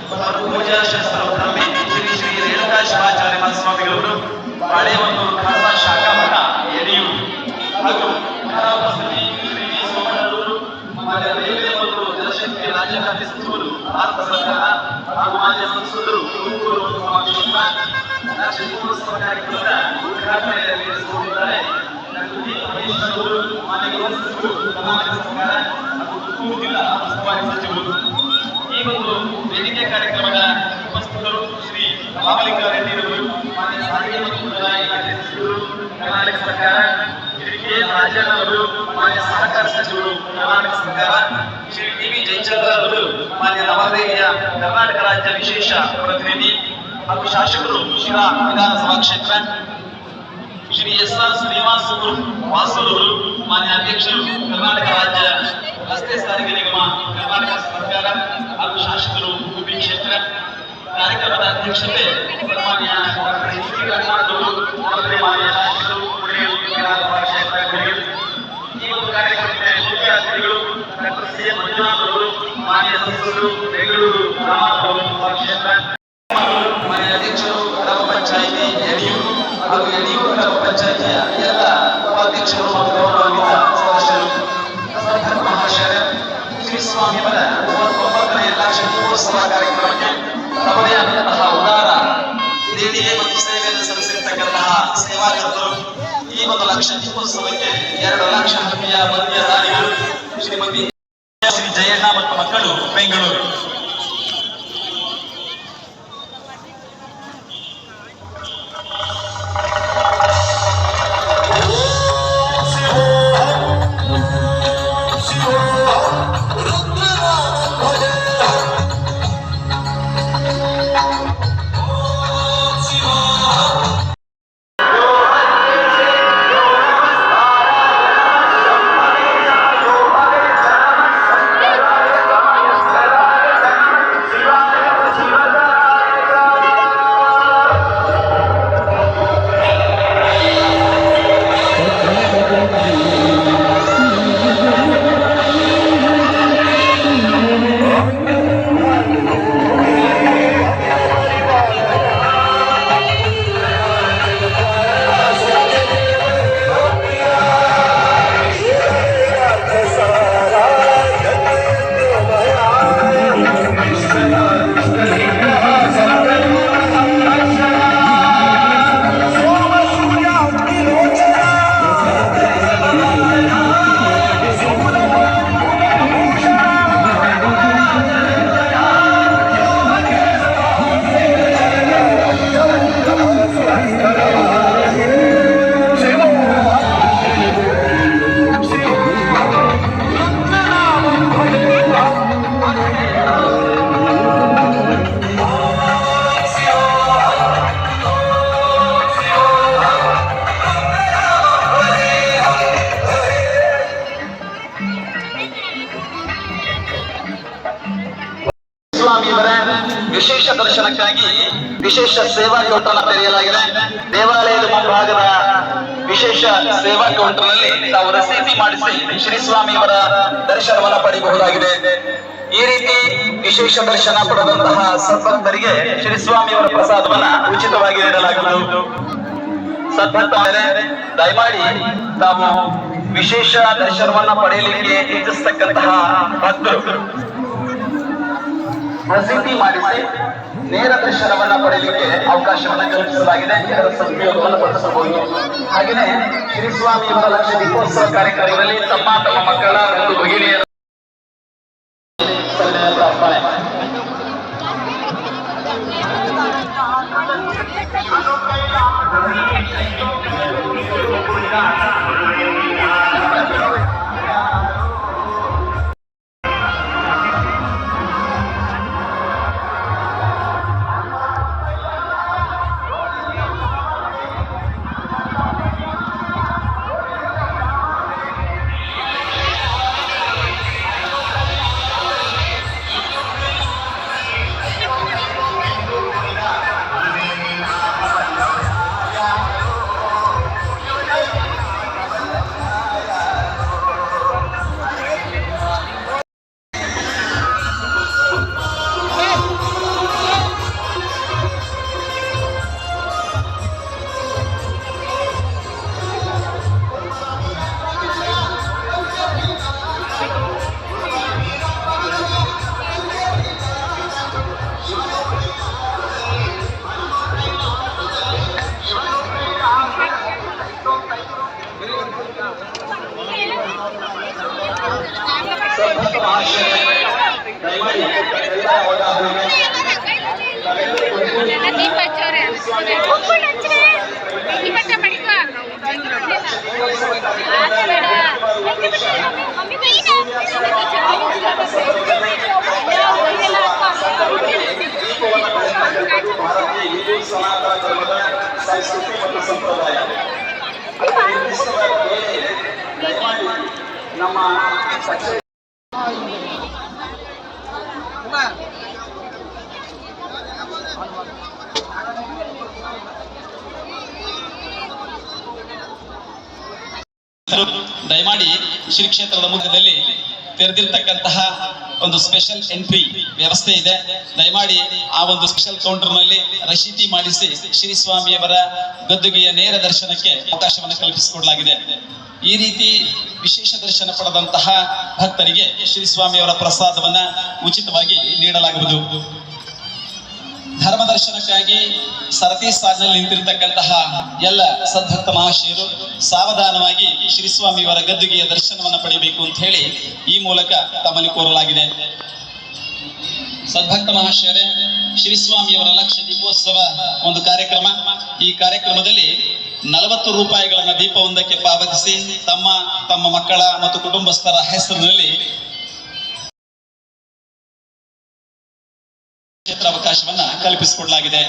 ಪೂಜಾ ಶಾಸ್ತ್ರಧರ್ಮಿ ಶ್ರೀ ಶ್ರೀ ರೇಣುಕಾ ಶಿವಾಚಾರ್ಯ ಮಹಾಸ್ವಾಮಿಗಳವರು ಬಾಳೆಹೊನ್ನೂರು ಖಾಸಾ ಶಾಖಾ ಮಠ ಯಡಿಯೂರು ಹಾಗೂ ಉಪಸ್ಥಿತಿ ಶ್ರೀ ಸೋಮಣ್ಣರವರು ಮಾನ್ಯ ರೈಲ್ವೆ ಮತ್ತು ಜಲಶಕ್ತಿ ರಾಜ್ಯ ಖಾತೆ ಸಚಿವರು ಭಾರತ ಸರ್ಕಾರ ಹಾಗೂ ಮಾನ್ಯ ಸಂಸದರು ತುಮಕೂರು ದೀಪೋತ್ಸವ ಕಾರ್ಯಕ್ರಮದ ಉದ್ಘಾಟನೆ ನೆರವೇರಿಸಿಕೊಂಡಿದ್ದಾರೆ. ಮಾನ್ಯ ಗೃಹ ಸಚಿವರು, ಕರ್ನಾಟಕ ಸರ್ಕಾರ ಹಾಗೂ ತುಮಕೂರು ಜಿಲ್ಲಾ ಉಸ್ತುವಾರಿ ಸಚಿವರು. ಈ ಒಂದು ವೇದಿಕೆ ಕಾರ್ಯಕ್ರಮದ ಉಪಸ್ಥಿತರು ಶ್ರೀ ರಾಮಲಿಂಗಾರೆಡ್ಡಿರವರು, ಮಾನ್ಯ ಸಾರಿಗೆ ಮತ್ತು ಮುಜರಾಯಿ ಇಲಾಖೆ ಸಚಿವರು ಕರ್ನಾಟಕ ಸರ್ಕಾರ, ಶ್ರೀ ಕೆ ರಾಜಣ್ಣರವರು ಮಾನ್ಯ ಸಹಕಾರ ಸಚಿವರು ಕರ್ನಾಟಕ ಸರ್ಕಾರ, ಶ್ರೀ ಟಿ ವಿ ಜಯಚಂದ್ರ ಅವರು ಮಾನ್ಯ ನವದೆಹಲಿಯ ಕರ್ನಾಟಕ ರಾಜ್ಯ ವಿಶೇಷ ಪ್ರತಿನಿಧಿ ಹಾಗೂ ಶಾಸಕರು ಶಿರಾ ವಿಧಾನಸಭಾ ಕ್ಷೇತ್ರ, ಶ್ರೀ ಎಸ್ ಆರ್ ಶ್ರೀನಿವಾಸ್ ವಾಸೂರವರು ಮಾನ್ಯ ಅಧ್ಯಕ್ಷರು ಕರ್ನಾಟಕ ರಾಜ್ಯ ರಸ್ತೆ ಸಾರಿಗೆ ನಿಗಮ ಕರ್ನಾಟಕ ಸರ್ಕಾರ ಹಾಗೂ ಶಾಸಕರು ಗುಬ್ಬಿ ಕ್ಷೇತ್ರ. ಕಾರ್ಯಕ್ರಮದ ಅಧ್ಯಕ್ಷತೆ ಸನ್ಮಾನ್ಯ ಮಾನ್ಯ ಶಾಸಕರು ವಿಧಾನಸಭಾ ಕ್ಷೇತ್ರ. ಈ ಒಂದು ಕಾರ್ಯಕ್ರಮಕ್ಕೆ ಮುಖ್ಯ ಅತಿಥಿಗಳು ಡಾಕ್ಟರ್ ಸಿ ಎಂ ಮಂಜುನಾಥ್ ಅವರು, ಮಾನ್ಯ ಸಂಸದರು ಬೆಂಗಳೂರು ಗ್ರಾಮಾಂತರ ಕ್ಷೇತ್ರ, ಮಾನ್ಯ ಅಧ್ಯಕ್ಷರು ಗ್ರಾಮ ಪಂಚಾಯಿತಿ ಯಡಿಯೂರು ಹಾಗೂ ಯಡಿಯೂರು ಗ್ರಾಮ ಪಂಚಾಯಿತಿಯ ಎಲ್ಲ ಉಪಾಧ್ಯಕ್ಷರು ಮತ್ತು ಗೌರವಾನ್ವಿತ ಸದಸ್ಯರು, ಮಹಾಶಯ ಶ್ರೀ ಸ್ವಾಮಿಯವರ 39ನೇ ಲಕ್ಷ ದೀಪೋತ್ಸವ ಕಾರ್ಯಕ್ರಮಕ್ಕೆ ತಮ್ಮದೇ ಆದಂತಹ ಉದಾರ ದೇಣಿಗೆ ಮತ್ತು ಸೇವೆಯನ್ನು ಸಲ್ಲಿಸಿರ್ತಕ್ಕಂತಹ ಸೇವಾಕರ್ತರು, ಈ ಒಂದು ಲಕ್ಷ ದೀಪೋತ್ಸವಕ್ಕೆ 2 ಲಕ್ಷ ರೂಪಾಯಿಯ ಮದ್ಯ ದಾನಿಗಳು ಶ್ರೀಮತಿ ಶ್ರೀ ಜಯಣ್ಣ ಮತ್ತು ಮಕ್ಕಳು ಬೆಂಗಳೂರು. ವಿಶೇಷ ದರ್ಶನಕ್ಕಾಗಿ ವಿಶೇಷ ಸೇವಾ ಕೌಂಟರ್ ತೆರೆಯಲಾಗಿದೆ. ದೇವಾಲಯದ ಮುಂಭಾಗದ ವಿಶೇಷ ಸೇವಾ ಕೌಂಟರ್ನಲ್ಲಿ ತಾವು ರಸೀದಿ ಮಾಡಿಸಿ ಶ್ರೀಸ್ವಾಮಿಯವರ ದರ್ಶನವನ್ನು ಪಡೆಯಬಹುದಾಗಿದೆ. ಈ ರೀತಿ ವಿಶೇಷ ದರ್ಶನ ಪಡೆದಂತಹ ಸದ್ಭಕ್ತರಿಗೆ ಶ್ರೀಸ್ವಾಮಿಯವರ ಪ್ರಸಾದವನ್ನ ಉಚಿತವಾಗಿ ನೀಡಲಾಗುವುದು. ಸದ್ಭಕ್ತರೇ, ದಯಮಾಡಿ ತಾವು ವಿಶೇಷ ದರ್ಶನವನ್ನ ಪಡೆಯಲಿಕ್ಕೆ ಇಚ್ಛಿಸತಕ್ಕಂತಹ ಭಕ್ತರು ರಸೀದಿ ಮಾಡಿಸಿ ನೇರ ದರ್ಶನವನ್ನ ಪಡೆಯಲಿಕ್ಕೆ ಅವಕಾಶವನ್ನ ಕಲ್ಪಿಸಲಾಗಿದೆ. ಇದರ ಸದುಪಯೋಗವನ್ನು ಪಡಿಸಬಹುದು. ಹಾಗೆಯೇ ಶ್ರೀಸ್ವಾಮಿಯವರ ಲಕ್ಷ ದೀಪೋತ್ಸವ ಕಾರ್ಯಕ್ರಮದಲ್ಲಿ ತಮ್ಮ ಮಕ್ಕಳ ಒಂದು ಭಗಿನಿಯರ ಪ್ರಾರ್ಥನೆ. ಭಾರತೀಯ ಹಿಂದೂ ಸನಾತನ ಧರ್ಮದ ಸಂಸ್ಕೃತಿ ಮತ್ತು ಸಂಪ್ರದಾಯ. ದಯಮಾಡಿ ನಮ್ಮ ದಯಮಾಡಿ ಶ್ರೀ ಕ್ಷೇತ್ರದ ಮುಖದಲ್ಲಿ ತೆರೆದಿರ್ತಕ್ಕಂತಹ ಒಂದು ಸ್ಪೆಷಲ್ ಎಂಟ್ರಿ ವ್ಯವಸ್ಥೆ ಇದೆ. ದಯಮಾಡಿ ಆ ಒಂದು ಸ್ಪೆಷಲ್ ಕೌಂಟರ್ ನಲ್ಲಿ ರಶೀದಿ ಮಾಡಿಸಿ ಶ್ರೀ ಸ್ವಾಮಿಯವರ ಗದ್ದುಗೆಯ ನೇರ ದರ್ಶನಕ್ಕೆ ಅವಕಾಶವನ್ನು ಕಲ್ಪಿಸಿಕೊಡಲಾಗಿದೆ. ಈ ರೀತಿ ವಿಶೇಷ ದರ್ಶನ ಪಡೆದಂತಹ ಭಕ್ತರಿಗೆ ಶ್ರೀ ಸ್ವಾಮಿಯವರ ಪ್ರಸಾದವನ್ನ ಉಚಿತವಾಗಿ ನೀಡಲಾಗುವುದು. ಧರ್ಮ ದರ್ಶನಕ್ಕಾಗಿ ಸರತಿ ಸಾಲಿನಲ್ಲಿ ನಿಂತಿರತಕ್ಕಂತಹ ಎಲ್ಲ ಸದ್ಭಕ್ತ ಮಹಾಶಯರು ಸಾವಧಾನವಾಗಿ ಶ್ರೀಸ್ವಾಮಿಯವರ ಗದ್ದುಗೆಯ ದರ್ಶನವನ್ನು ಪಡೆಯಬೇಕು ಅಂತ ಹೇಳಿ ಈ ಮೂಲಕ ತಮ್ಮಲ್ಲಿ ಕೋರಲಾಗಿದೆ. ಸದ್ಭಕ್ತ ಮಹಾಶಯರೇ, ಶ್ರೀಸ್ವಾಮಿಯವರ ಲಕ್ಷ ದೀಪೋತ್ಸವ ಒಂದು ಕಾರ್ಯಕ್ರಮ. ಈ ಕಾರ್ಯಕ್ರಮದಲ್ಲಿ 40 ರೂಪಾಯಿಗಳನ್ನ ದೀಪವೊಂದಕ್ಕೆ ಪಾವತಿಸಿ ತಮ್ಮ ಮಕ್ಕಳ ಮತ್ತು ಕುಟುಂಬಸ್ಥರ ಹೆಸರಿನಲ್ಲಿ ಕ್ಷೇತ್ರ ಅವಕಾಶವನ್ನ ಕಲ್ಪಿಸಿಕೊಡಲಾಗಿದೆ.